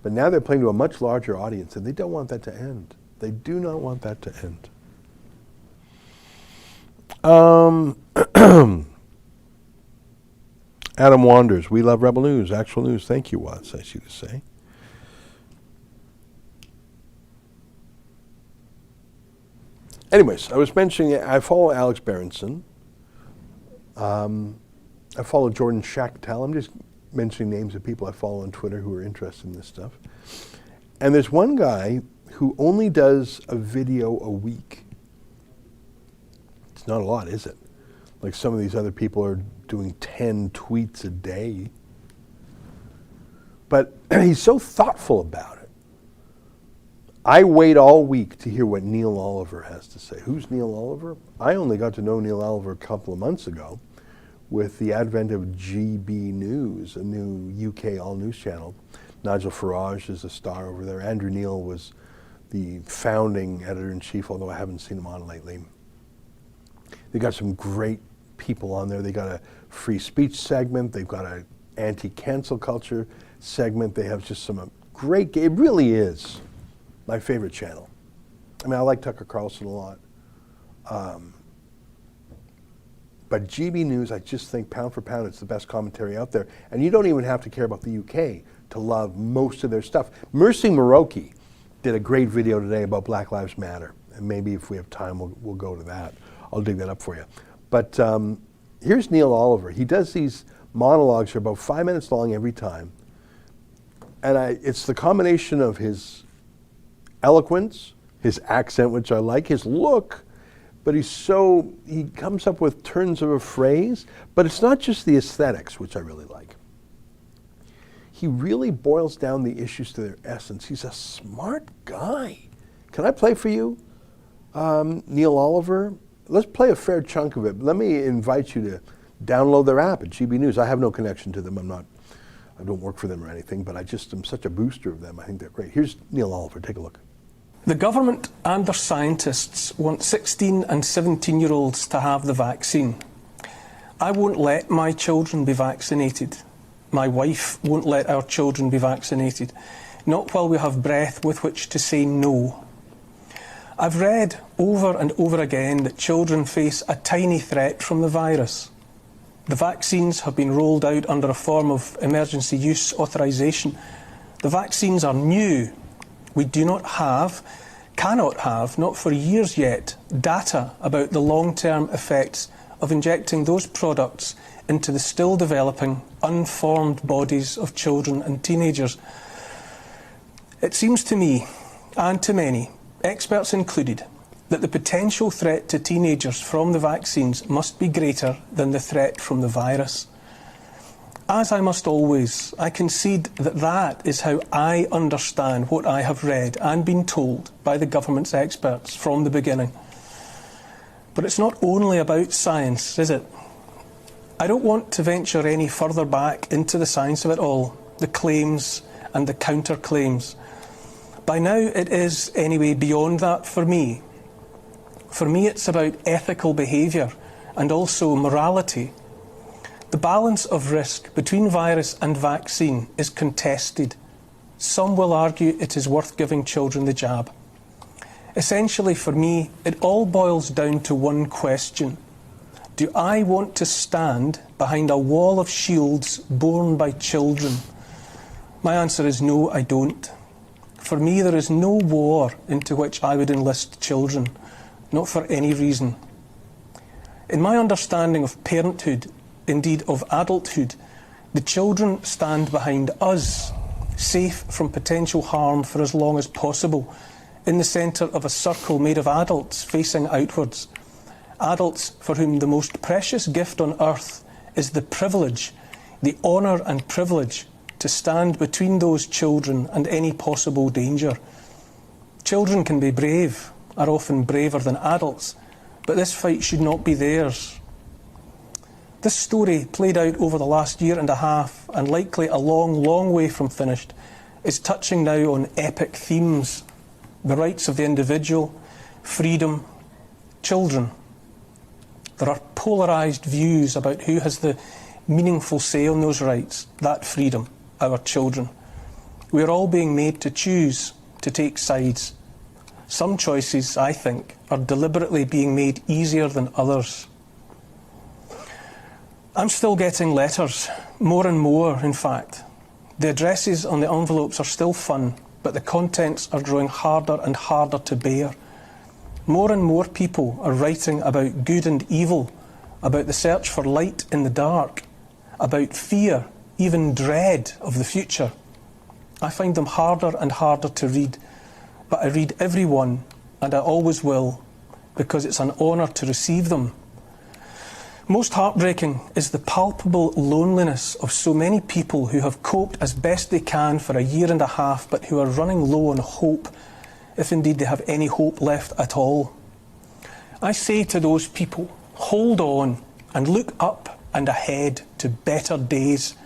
But now they're playing to a much larger audience, and they don't want that to end. They do not want that to end. Adam Wanders, we love Rebel News, actual news. Thank you, Watts, I see you to say. Anyways, I was mentioning, I follow Alex Berenson. I follow Jordan Schachtel. I'm just mentioning names of people I follow on Twitter who are interested in this stuff. And there's one guy who only does a video a week. It's not a lot, is it? Like some of these other people are doing 10 tweets a day. But he's so thoughtful about it. I wait all week to hear what Neil Oliver has to say. Who's Neil Oliver? I only got to know Neil Oliver a couple of months ago with the advent of GB News, a new UK all-news channel. Nigel Farage is a star over there. Andrew Neil was the founding editor-in-chief, although I haven't seen him on lately. They got some great people on there. They got a free speech segment. They've got an anti-cancel culture segment. They have just some great, it really is my favorite channel. I mean, I like Tucker Carlson a lot. But GB News, I just think pound for pound, it's the best commentary out there. And you don't even have to care about the UK to love most of their stuff. Mercy Muroki did a great video today about Black Lives Matter. And maybe if we have time, we'll go to that. I'll dig that up for you. But here's Neil Oliver. He does these monologues that are about 5 minutes long every time. And it's the combination of his eloquence, his accent, which I like, his look, but he comes up with turns of a phrase, but it's not just the aesthetics, which I really like. He really boils down the issues to their essence. He's a smart guy. Can I play for you, Neil Oliver? Let's play a fair chunk of it. Let me invite you to download their app at GB News. I have no connection to them. I don't work for them or anything, but I just am such a booster of them. I think they're great. Here's Neil Oliver. Take a look. The government and their scientists want 16 and 17-year-olds to have the vaccine. I won't let my children be vaccinated. My wife won't let our children be vaccinated. Not while we have breath with which to say no. I've read over and over again that children face a tiny threat from the virus. The vaccines have been rolled out under a form of emergency use authorisation. The vaccines are new. We do not have, cannot have, not for years yet, data about the long-term effects of injecting those products into the still developing, unformed bodies of children and teenagers. It seems to me, and to many, experts included, that the potential threat to teenagers from the vaccines must be greater than the threat from the virus. As I must always, I concede that that is how I understand what I have read and been told by the government's experts from the beginning. But it's not only about science, is it? I don't want to venture any further back into the science of it all, the claims and the counterclaims. By now it is, anyway, beyond that for me. For me it's about ethical behaviour and also morality. The balance of risk between virus and vaccine is contested. Some will argue it is worth giving children the jab. Essentially, for me, it all boils down to one question. Do I want to stand behind a wall of shields borne by children? My answer is no, I don't. For me, there is no war into which I would enlist children, not for any reason. In my understanding of parenthood, indeed of adulthood, the children stand behind us, safe from potential harm for as long as possible, in the centre of a circle made of adults facing outwards. Adults for whom the most precious gift on earth is the privilege, the honour and privilege to stand between those children and any possible danger. Children can be brave, are often braver than adults, but this fight should not be theirs. This story, played out over the last year and a half, and likely a long, long way from finished, is touching now on epic themes: the rights of the individual, freedom, children. There are polarised views about who has the meaningful say on those rights, that freedom, our children. We are all being made to choose, to take sides. Some choices, I think, are deliberately being made easier than others. I'm still getting letters, more and more, in fact. The addresses on the envelopes are still fun, but the contents are growing harder and harder to bear. More and more people are writing about good and evil, about the search for light in the dark, about fear, even dread of the future. I find them harder and harder to read, but I read every one, and I always will, because it's an honour to receive them. Most heartbreaking is the palpable loneliness of so many people who have coped as best they can for a year and a half, but who are running low on hope, if indeed they have any hope left at all. I say to those people, hold on and look up and ahead to better days.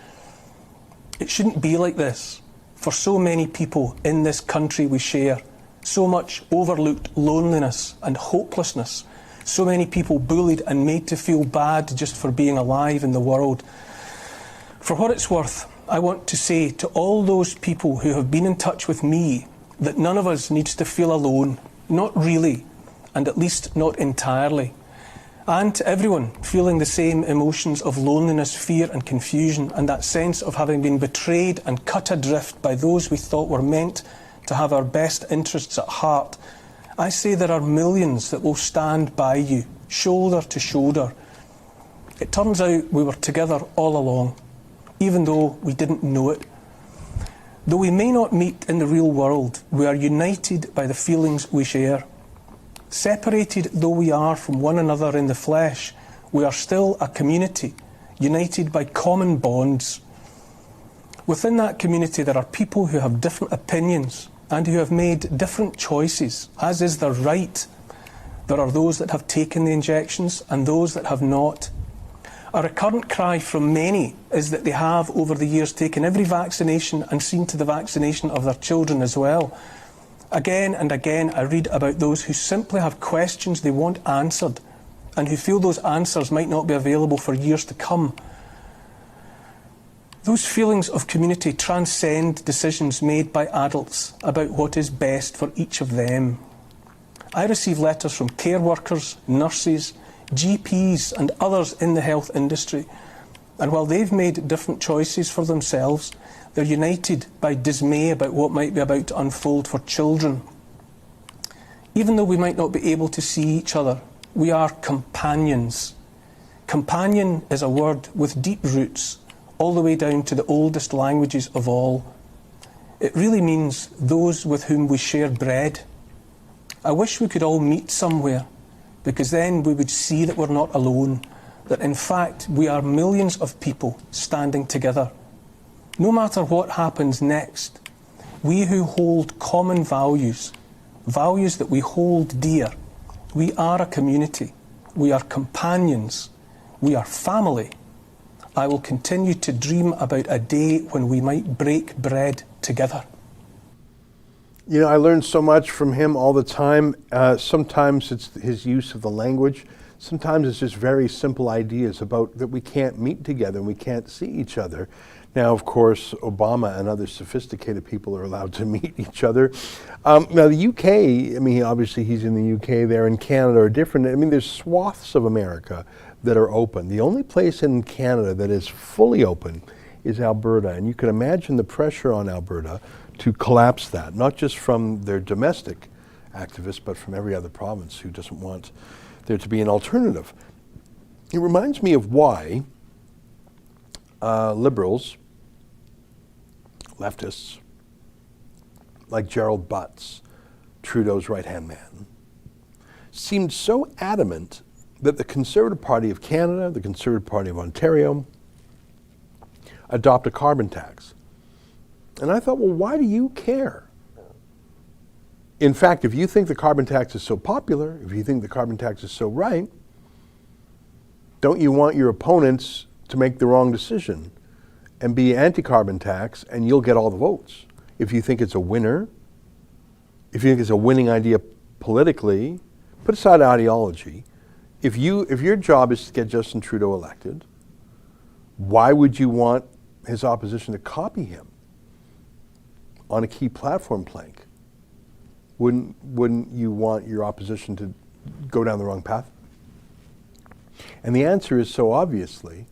It shouldn't be like this for so many people in this country we share. So much overlooked loneliness and hopelessness. So many people bullied and made to feel bad just for being alive in the world. For what it's worth, I want to say to all those people who have been in touch with me that none of us needs to feel alone. Not really, and at least not entirely. And to everyone feeling the same emotions of loneliness, fear and confusion, and that sense of having been betrayed and cut adrift by those we thought were meant to have our best interests at heart, I say there are millions that will stand by you, shoulder to shoulder. It turns out we were together all along, even though we didn't know it. Though we may not meet in the real world, we are united by the feelings we share. Separated though we are from one another in the flesh, we are still a community, united by common bonds. Within that community there are people who have different opinions, and who have made different choices, as is their right. There are those that have taken the injections and those that have not. A recurrent cry from many is that they have, over the years, taken every vaccination and seen to the vaccination of their children as well. Again and again I read about those who simply have questions they want answered, and who feel those answers might not be available for years to come. Those feelings of community transcend decisions made by adults about what is best for each of them. I receive letters from care workers, nurses, GPs and others in the health industry, and while they've made different choices for themselves, they're united by dismay about what might be about to unfold for children. Even though we might not be able to see each other, we are companions. Companion is a word with deep roots, all the way down to the oldest languages of all. It really means those with whom we share bread. I wish we could all meet somewhere, because then we would see that we're not alone, that in fact we are millions of people standing together. No matter what happens next, we who hold common values, values that we hold dear, we are a community, we are companions, we are family. I will continue to dream about a day when we might break bread together. You know, I learn so much from him all the time. Sometimes it's his use of the language. Sometimes it's just very simple ideas about that we can't meet together and we can't see each other. Now, of course, Obama and other sophisticated people are allowed to meet each other. Now, the UK, I mean, obviously he's in the UK, there in Canada are different. I mean, there's swaths of America that are open. The only place in Canada that is fully open is Alberta, and you can imagine the pressure on Alberta to collapse that, not just from their domestic activists, but from every other province who doesn't want there to be an alternative. It reminds me of why liberals, leftists, like Gerald Butts, Trudeau's right-hand man, seemed so adamant that the Conservative Party of Canada, the Conservative Party of Ontario, adopt a carbon tax. And I thought, well, why do you care? In fact, if you think the carbon tax is so popular, if you think the carbon tax is so right, don't you want your opponents to make the wrong decision and be anti-carbon tax, and you'll get all the votes? If you think it's a winner, if you think it's a winning idea politically, put aside ideology. If your job is to get Justin Trudeau elected, why would you want his opposition to copy him on a key platform plank? Wouldn't you want your opposition to go down the wrong path? And the answer is so obviously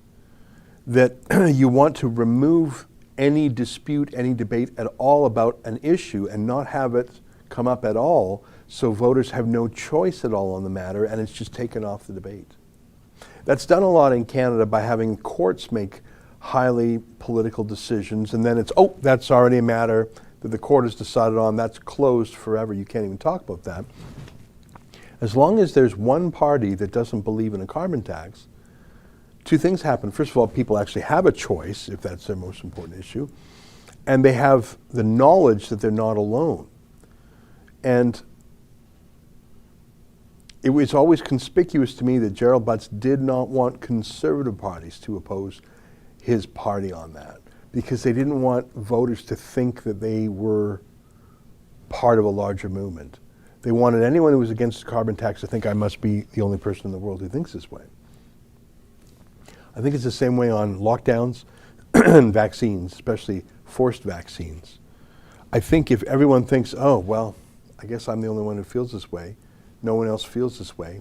that you want to remove any dispute, any debate at all about an issue and not have it come up at all, so voters have no choice at all on the matter and it's just taken off the debate. That's done a lot in Canada by having courts make highly political decisions, and then it's, oh, that's already a matter that the court has decided on, that's closed forever, you can't even talk about that. As long as there's one party that doesn't believe in a carbon tax, two things happen. First of all, people actually have a choice, if that's their most important issue, and they have the knowledge that they're not alone. And it was always conspicuous to me that Gerald Butts did not want Conservative parties to oppose his party on that, because they didn't want voters to think that they were part of a larger movement. They wanted anyone who was against the carbon tax to think I must be the only person in the world who thinks this way. I think it's the same way on lockdowns and vaccines, especially forced vaccines. I think if everyone thinks, oh, well, I guess I'm the only one who feels this way, no one else feels this way,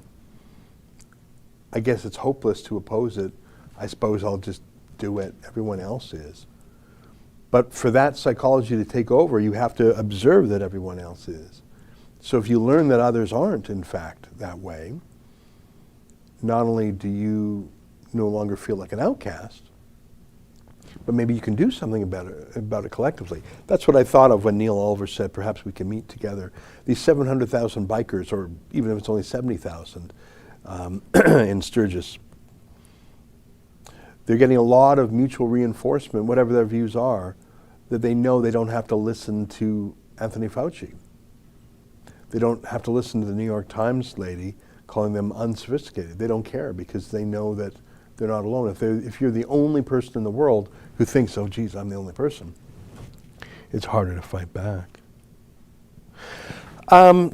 I guess it's hopeless to oppose it. I suppose I'll just do it. Everyone else is. But for that psychology to take over, you have to observe that everyone else is. So if you learn that others aren't, in fact, that way, not only do you no longer feel like an outcast, but maybe you can do something about it collectively. That's what I thought of when Neil Oliver said, perhaps we can meet together. These 700,000 bikers, or even if it's only 70,000 in Sturgis, they're getting a lot of mutual reinforcement, whatever their views are, that they know they don't have to listen to Anthony Fauci. They don't have to listen to the New York Times lady calling them unsophisticated. They don't care because they know that they're not alone. If you're the only person in the world who thinks, oh, geez, I'm the only person, it's harder to fight back. How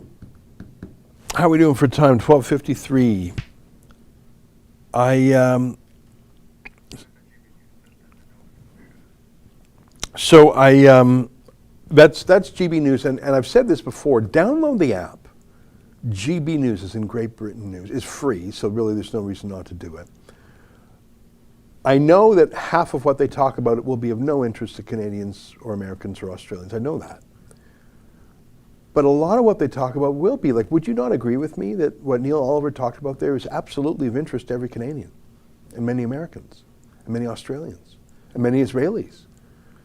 are we doing for time? 12:53. That's GB News, and I've said this before, download the app. GB News is in Great Britain News. It's free, so really there's no reason not to do it. I know that half of what they talk about will be of no interest to Canadians or Americans or Australians. I know that. But a lot of what they talk about will be. Like, would you not agree with me that what Neil Oliver talked about there is absolutely of interest to every Canadian, and many Americans, and many Australians, and many Israelis?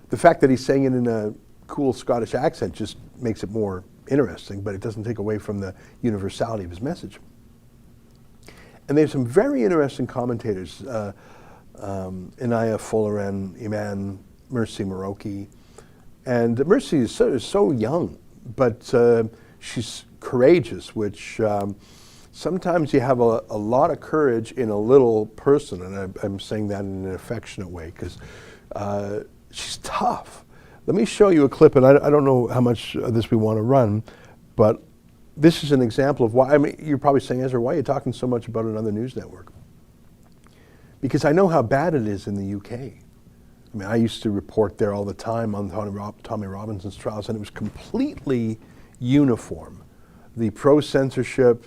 The fact that he's saying it in a cool Scottish accent just makes it more interesting, but it doesn't take away from the universality of his message. And they have some very interesting commentators, Inaya Folaran, Iman Mercy Maroki. And Mercy is so young, but she's courageous, which sometimes you have a lot of courage in a little person, and I'm saying that in an affectionate way, because she's tough. Let me show you a clip, and I don't know how much of this we want to run, but this is an example of why. I mean, you're probably saying, Ezra, why are you talking so much about another news network? Because I know how bad it is in the UK. I mean, I used to report there all the time on Tommy Robinson's trials, and it was completely uniform. The pro-censorship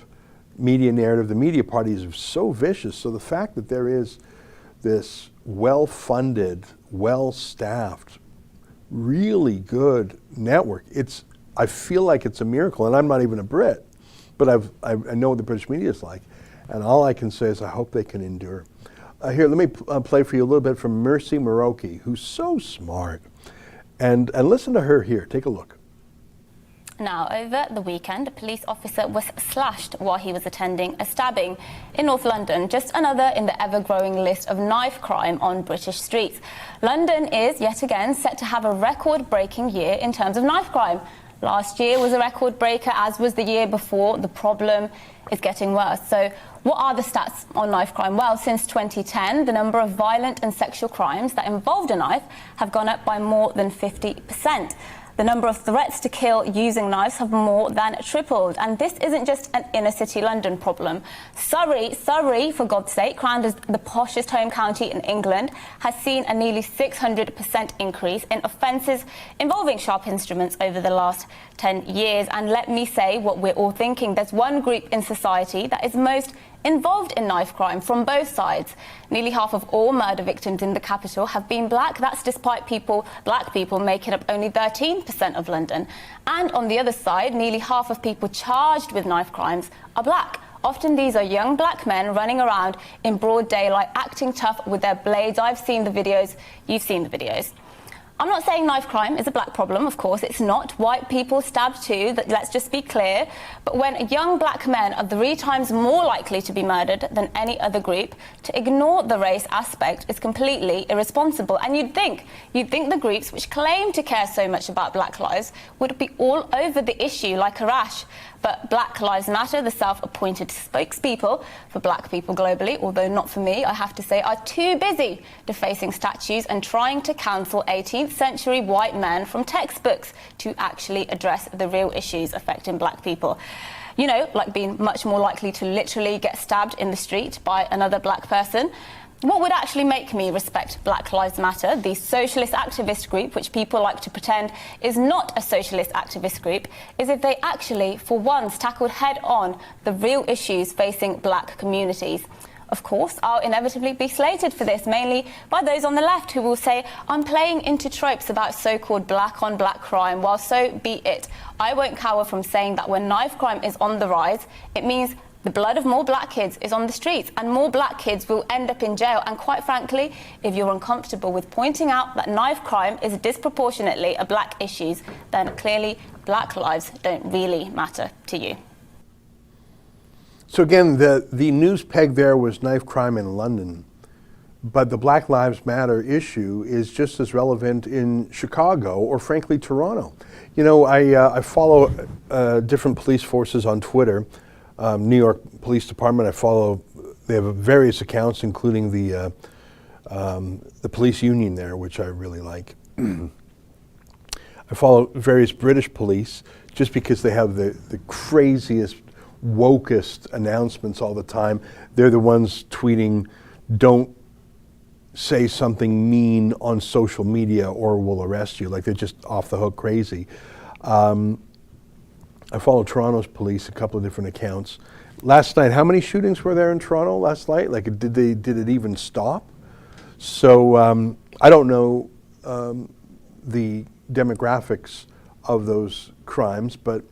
media narrative, the media party is so vicious, so the fact that there is this well-funded, well-staffed, really good network, I feel like it's a miracle, and I'm not even a Brit, but I know what the British media is like, and all I can say is I hope they can endure. Here, let me play for you a little bit from Mercy Maroki, who's so smart, and listen to her here. Take a look. Now, over the weekend, a police officer was slashed while he was attending a stabbing in North London, just another in the ever-growing list of knife crime on British streets. London is, yet again, set to have a record-breaking year in terms of knife crime. Last year was a record breaker, as was the year before. The problem is getting worse. So what are the stats on knife crime? Well, since 2010, the number of violent and sexual crimes that involved a knife have gone up by more than 50%. The number of threats to kill using knives have more than tripled. And this isn't just an inner-city London problem. Surrey, for God's sake, crowned as the poshest home county in England, has seen a nearly 600% increase in offences involving sharp instruments over the last 10 years. And let me say what we're all thinking. There's one group in society that is most involved in knife crime from both sides. Nearly half of all murder victims in the capital have been black. That's despite black people making up only 13% of London. And on the other side, nearly half of people charged with knife crimes are black. Often these are young black men running around in broad daylight, acting tough with their blades. I've seen the videos, you've seen the videos. I'm not saying knife crime is a black problem, of course it's not. White people stab too, let's just be clear. But when young black men are 3 times more likely to be murdered than any other group, to ignore the race aspect is completely irresponsible. And you'd think the groups which claim to care so much about black lives would be all over the issue like a rash. But Black Lives Matter, the self-appointed spokespeople for black people globally, although not for me, I have to say, are too busy defacing statues and trying to cancel 18th century white men from textbooks to actually address the real issues affecting black people. You know, like being much more likely to literally get stabbed in the street by another black person. What would actually make me respect Black Lives Matter, the socialist activist group, which people like to pretend is not a socialist activist group, is if they actually, for once, tackled head-on the real issues facing black communities. Of course, I'll inevitably be slated for this, mainly by those on the left who will say, I'm playing into tropes about so-called black-on-black crime. Well, so be it. I won't cower from saying that when knife crime is on the rise, it means the blood of more black kids is on the streets, and more black kids will end up in jail. And quite frankly, if you're uncomfortable with pointing out that knife crime is disproportionately a black issue, then clearly black lives don't really matter to you. So again, the news peg there was knife crime in London, but the Black Lives Matter issue is just as relevant in Chicago or frankly Toronto. You know, I follow different police forces on Twitter. New York Police Department, they have various accounts, including the police union there, which I really like. I follow various British police just because they have the craziest, wokest announcements all the time. They're the ones tweeting, don't say something mean on social media or we'll arrest you. Like, they're just off the hook crazy. I follow Toronto's police, a couple of different accounts. Last night, how many shootings were there in Toronto last night? Like, did it even stop? So I don't know the demographics of those crimes, but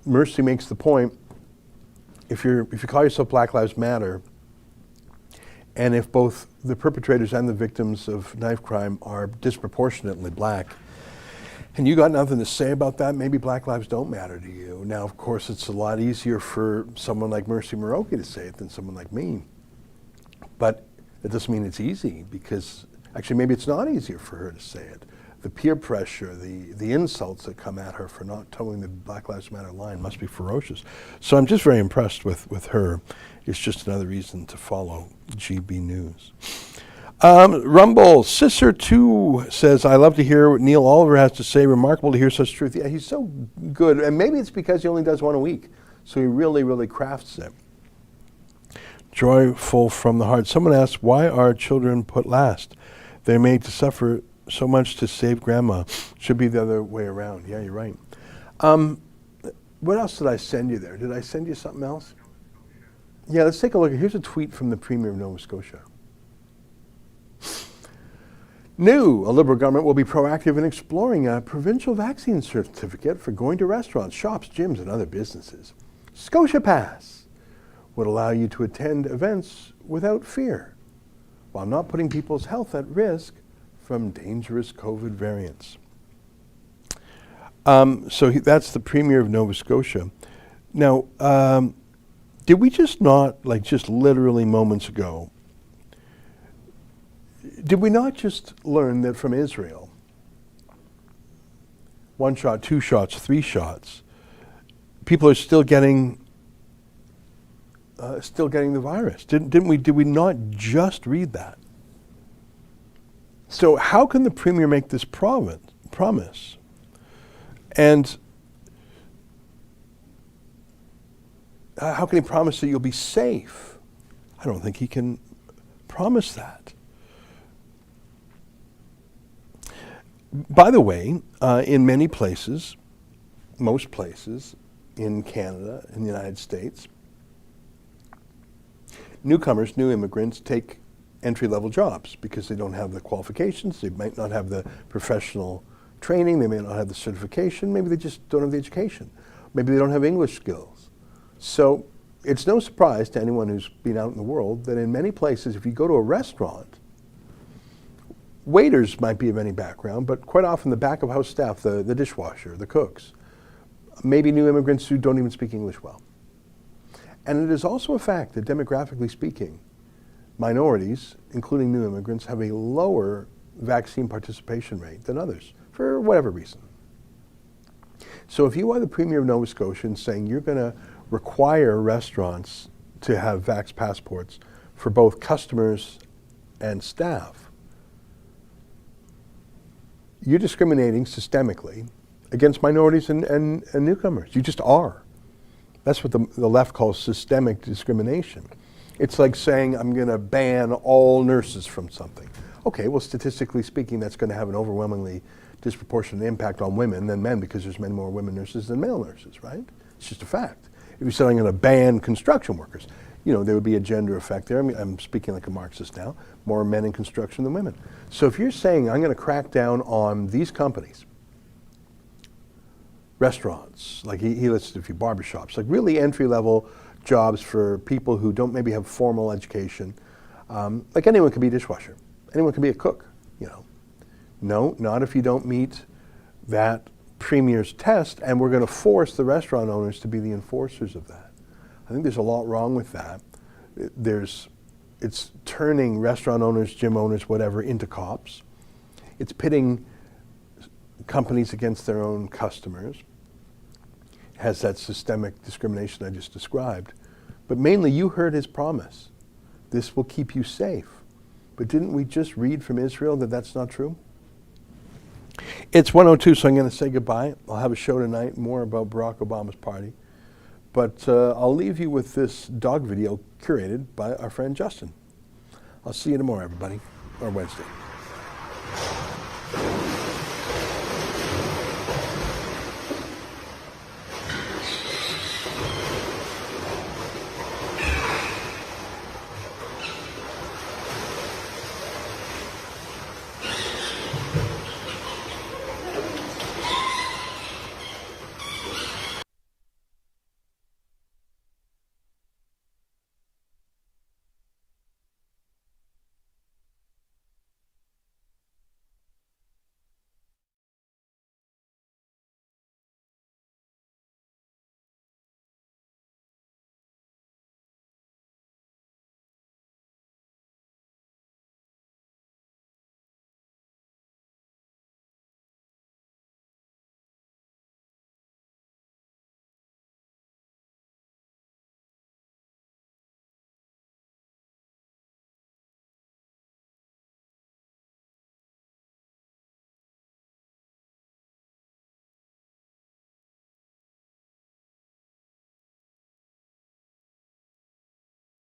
Mercy makes the point. If you call yourself Black Lives Matter, and if both the perpetrators and the victims of knife crime are disproportionately black, and you got nothing to say about that, maybe black lives don't matter to you. Now, of course, it's a lot easier for someone like Mercy Muroki to say it than someone like me. But it doesn't mean it's easy, because actually maybe it's not easier for her to say it. The peer pressure, the insults that come at her for not towing the Black Lives Matter line must be ferocious. So I'm just very impressed with her. It's just another reason to follow GB News. Rumble, Sisser2 says, I love to hear what Neil Oliver has to say. Remarkable to hear such truth. Yeah, he's so good. And maybe it's because he only does one a week. So he really, really crafts it. Joyful from the heart. Someone asked, why are children put last? They're made to suffer so much to save grandma. Should be the other way around. Yeah, you're right. What else did I send you there? Did I send you something else? Yeah, let's take a look. Here's a tweet from the Premier of Nova Scotia. New, a Liberal government will be proactive in exploring a provincial vaccine certificate for going to restaurants, shops, gyms, and other businesses. Scotia Pass would allow you to attend events without fear, while not putting people's health at risk from dangerous COVID variants. That's the Premier of Nova Scotia. Now, did we just not, like just literally moments ago, did we not just learn that from Israel, 1 shot, 2 shots, 3 shots, people are still getting the virus? Did we not just read that? So how can the Premier make this promise? And how can he promise that you'll be safe? I don't think he can promise that. By the way, in many places, most places in Canada, in the United States, newcomers, new immigrants take entry-level jobs because they don't have the qualifications, they might not have the professional training, they may not have the certification, maybe they just don't have the education, maybe they don't have English skills. So it's no surprise to anyone who's been out in the world that in many places, if you go to a restaurant, waiters might be of any background, but quite often the back of house staff, the dishwasher, the cooks, maybe new immigrants who don't even speak English well. And it is also a fact that demographically speaking, minorities, including new immigrants, have a lower vaccine participation rate than others, for whatever reason. So if you are the Premier of Nova Scotia and saying you're going to require restaurants to have vax passports for both customers and staff, you're discriminating systemically against minorities and newcomers. You just are. That's what the left calls systemic discrimination. It's like saying I'm going to ban all nurses from something. Okay, well, statistically speaking, that's going to have an overwhelmingly disproportionate impact on women than men because there's many more women nurses than male nurses, right? It's just a fact. If you said I'm going to ban construction workers, you know, there would be a gender effect there. I mean, I'm speaking like a Marxist now. More men in construction than women. So if you're saying I'm going to crack down on these companies, restaurants, like he listed a few barbershops, like really entry-level jobs for people who don't maybe have formal education, like anyone can be a dishwasher. Anyone can be a cook, you know. No, not if you don't meet that Premier's test, and we're going to force the restaurant owners to be the enforcers of that. I think there's a lot wrong with that. It's turning restaurant owners, gym owners, whatever, into cops. It's pitting companies against their own customers. It has that systemic discrimination I just described. But mainly, you heard his promise. This will keep you safe. But didn't we just read from Israel that that's not true? It's 1:02, so I'm going to say goodbye. I'll have a show tonight, more about Barack Obama's party. But I'll leave you with this dog video curated by our friend Justin. I'll see you tomorrow, everybody, or Wednesday.